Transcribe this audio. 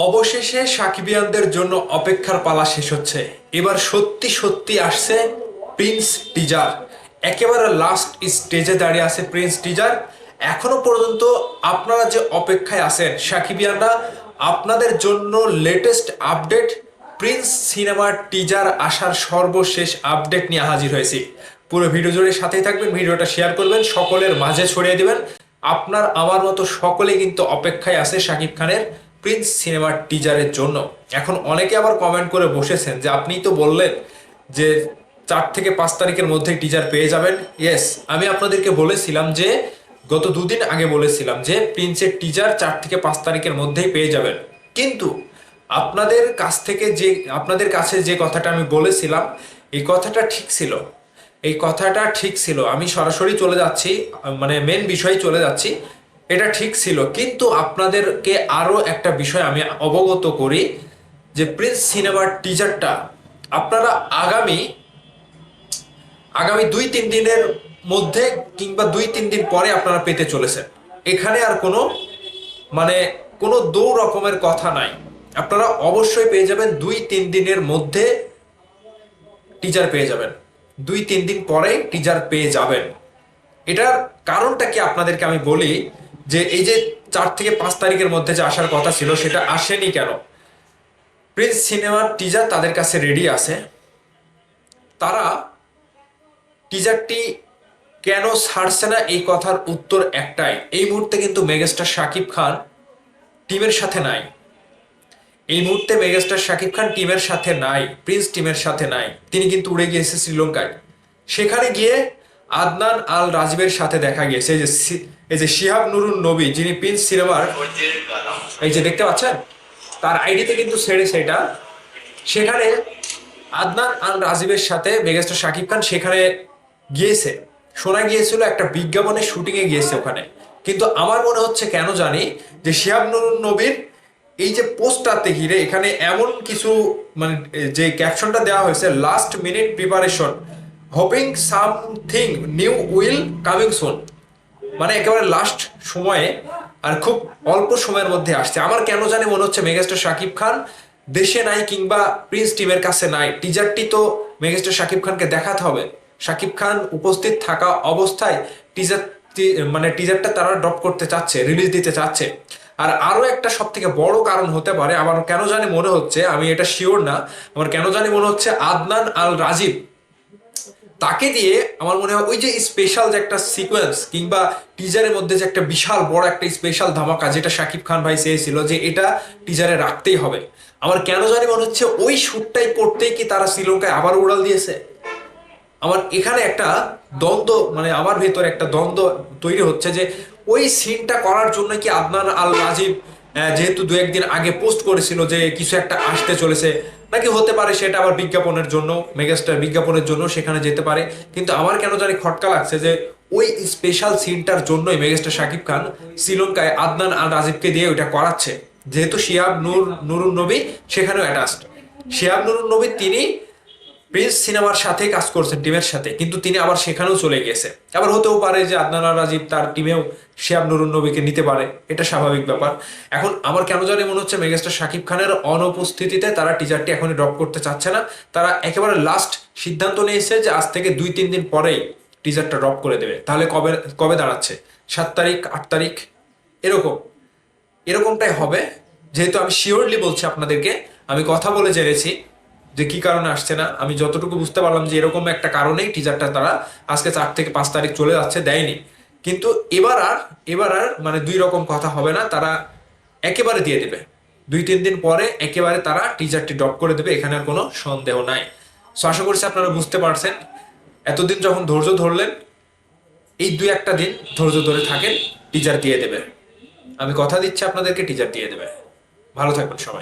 অবশেষে সাকিবিয়ানদের জন্য অপেক্ষার পালা শেষ হচ্ছে। এবার সত্যি সত্যি আসছে প্রিন্স টিজার। একেবারে লাস্ট স্টেজে দাঁড়িয়ে আছে প্রিন্স টিজার। এখনো পর্যন্ত আপনারা যে অপেক্ষায় আছেন সাকিবিয়ানরা, আপনাদের জন্য লেটেস্ট আপডেট প্রিন্স সিনেমার টিজার আসার সর্বশেষ আপডেট নিয়ে হাজির হয়েছি। পুরো ভিডিও জুড়ে সাথেই থাকবেন, ভিডিওটা শেয়ার করবেন, সকলের মাঝে ছড়িয়ে দিবেন। আপনার আমার মতো সকলে কিন্তু অপেক্ষায় আছে শাকিব খানের প্রিন্স সিনেমার টিজারের জন্য। এখন অনেকে আবার কমেন্ট করে বসেছেন যে আপনিই তো বললেন যে 4 থেকে 5 তারিখের মধ্যে টিজার পেয়ে যাবেন। ইয়েস, আমি আপনাদেরকে বলেছিলাম যে গত দুদিন আগে বলেছিলাম যে প্রিন্সের টিজার 4 থেকে 5 তারিখের মধ্যেই পেয়ে যাবেন। কিন্তু আপনাদের কাছে যে কথাটা আমি বলেছিলাম, এই কথাটা ঠিক ছিল। এই কথাটা ঠিক ছিল, আমি সরাসরি চলে যাচ্ছি, মানে মেন বিষয়ে চলে যাচ্ছি। এটা ঠিক ছিল, কিন্তু আপনাদেরকে আরো একটা বিষয় আমি অবগত করি যে প্রিন্স সিনেমার টিজারটা আপনারা আগামী আগামী 2-3 দিনের মধ্যে কিংবা 2-3 দিন পরে আপনারা পেতে চলেছেন। এখানে আর মানে কোনো দৌ রকমের কথা নাই। আপনারা অবশ্যই পেয়ে যাবেন 2-3 দিনের মধ্যে টিজার পেয়ে যাবেন। 2-3 দিন পরে টিজার পেয়ে যাবেন। এটার কারণটা কি আপনাদেরকে আমি বলি, যে এই যে 4 থেকে 5 তারিখের মধ্যে যে আসার কথা ছিল সেটা আসেনি কেন? প্রিন্স সিনেমার টিজার তাদের কাছে রেডি আছে। তারা টিজারটি কেন ছাড়ছে না, এই কথার উত্তর একটাই। এই মুহূর্তে কিন্তু মেগাস্টার শাকিব খান টিমের সাথে নাই। এই মুহূর্তে মেগাস্টার শাকিব খান টিমের সাথে নাই, প্রিন্স টিমের সাথে নাই। তিনি কিন্তু উড়ে গিয়েছে শ্রীলঙ্কায়। সেখানে গিয়ে আদনান আল রাজীবের সাথে দেখা গিয়েছে। এই যে শিহাব নুরুন নবী, যিনি প্রিন্স সিনেমার, এই যে দেখতে পাচ্ছেন তার আইডিতে কিন্তু ছেড়েছে এটা। সেখানে আদনান আল রাজীবের সাথে মেগাস্টার শাকিব খান সেখানে গিয়েছে। শোনা গিয়েছিল একটা বিজ্ঞাপনের শুটিং এ গিয়েছে ওখানে। কিন্তু আমার মনে হচ্ছে কেন জানি যে শিহাব নুরুন নবীর এই যে পোস্টটাতে ঘিরে এখানে এমন কিছু, মানে যে ক্যাপশনটা দেওয়া হয়েছে, last minute preparation hoping something new will coming soon, মানে একেবারে লাস্ট সময়ে আর খুব অল্প সময়ের মধ্যে আসছে। আমার কেন জানি মনে হচ্ছে মেগাস্টার শাকিব খান দেশে নাই কিংবা প্রিন্স টিমের কাছে নাই। টিজারটি তো মেগাস্টার শাকিব খানকে দেখাতে হবে। শাকিব খান উপস্থিত থাকা অবস্থায় টিজারটা তারা ড্রপ করতে চাচ্ছে, রিলিজ দিতে চাচ্ছে। আর আরো একটা সব থেকে বড় কারণ হতে পারে, আমার কেন জানি মনে হচ্ছে, আমি এটা শিওর না, আমার কেন জানি মনে হচ্ছে আদনান আল রাজীব, তাকে দিয়ে আমার মনে হয় ওই যে স্পেশাল যে একটা সিকোয়েন্স কিংবা টিজারের মধ্যে যে একটা বিশাল বড় একটা স্পেশাল ধামাকা, যেটা শাকিব খান ভাই চেয়েছিল যে এটা টিজারে রাখতেই হবে, আমার কেন জানি মনে হচ্ছে ওই শুটটাই করতেই কি তারা শ্রীলঙ্কায় আবার উড়াল দিয়েছে। আমার এখানে একটা দ্বন্দ্ব, মানে আমার ভেতরে একটা দ্বন্দ্ব তৈরি হচ্ছে যে ওই সিনটা করার জন্য কি আদনান আল রাজীব, যেহেতু 2-1 দিন আগে পোস্ট করেছিল যে কিছু একটা আসতে চলেছে, নাকি হতে পারে সেটা আবার বিজ্ঞাপনের জন্য, মেগাস্টার বিজ্ঞাপনের জন্য সেখানে যেতে পারে। কিন্তু আমার কেন জানি খটকা লাগছে যে ওই স্পেশাল সিনটার জন্যই মেগাস্টার শাকিব খান শ্রীলঙ্কায় আদনান আল রাজীবকে দিয়ে ওইটা করাচ্ছে। যেহেতু শিহাব নুরুন নবী সেখানেও অ্যাটাচড। শিহাব নুরুন নবী তিনি প্রিন্স সিনেমার সাথে কাজ করছেন টিমের সাথে, কিন্তু তিনি আবার সেখানেও চলে গেছে। আবার হতেও পারে যে আদনান আর রাজীব তার টিমেও শিহাব নুরুন নবীকে নিতে পারে, এটা স্বাভাবিক ব্যাপার। এখন আমার কেন জানি মনে হচ্ছে মেগাস্টার শাকিব খানের অনুপস্থিতিতে তারা টিজারটি এখনই ড্রপ করতে চাচ্ছে না। তারা একেবারে লাস্ট সিদ্ধান্ত নিয়েছে যে আজ থেকে 2-3 দিন পরেই টিজারটা ড্রপ করে দেবে। তাহলে কবে কবে দাঁড়াচ্ছে? 7 তারিখ, 8 তারিখ, এরকমটাই হবে। যেহেতু আমি শিওরলি বলছি আপনাদেরকে, আমি কথা বলে জেনেছি যে কি কারণে আসছে না। আমি যতটুকু বুঝতে পারলাম যে এরকম একটা কারণেই টিজারটা তারা আজকে 4 থেকে 5 তারিখ চলে যাচ্ছে, দেয়নি। কিন্তু এবার আর মানে 2 রকম কথা হবে না, তারা একেবারে দিয়ে দেবে। 2-3 দিন পরে একেবারে তারা টিজারটি ড্রপ করে দেবে, এখানে আর কোনো সন্দেহ নাই। সো আশা করছি আপনারা বুঝতে পারছেন। এতদিন যখন ধৈর্য ধরলেন, এই 2-1টা দিন ধৈর্য ধরে থাকেন, টিজার দিয়ে দেবে। আমি কথা দিচ্ছি আপনাদেরকে, টিজার দিয়ে দেবে। ভালো থাকবেন সবাই।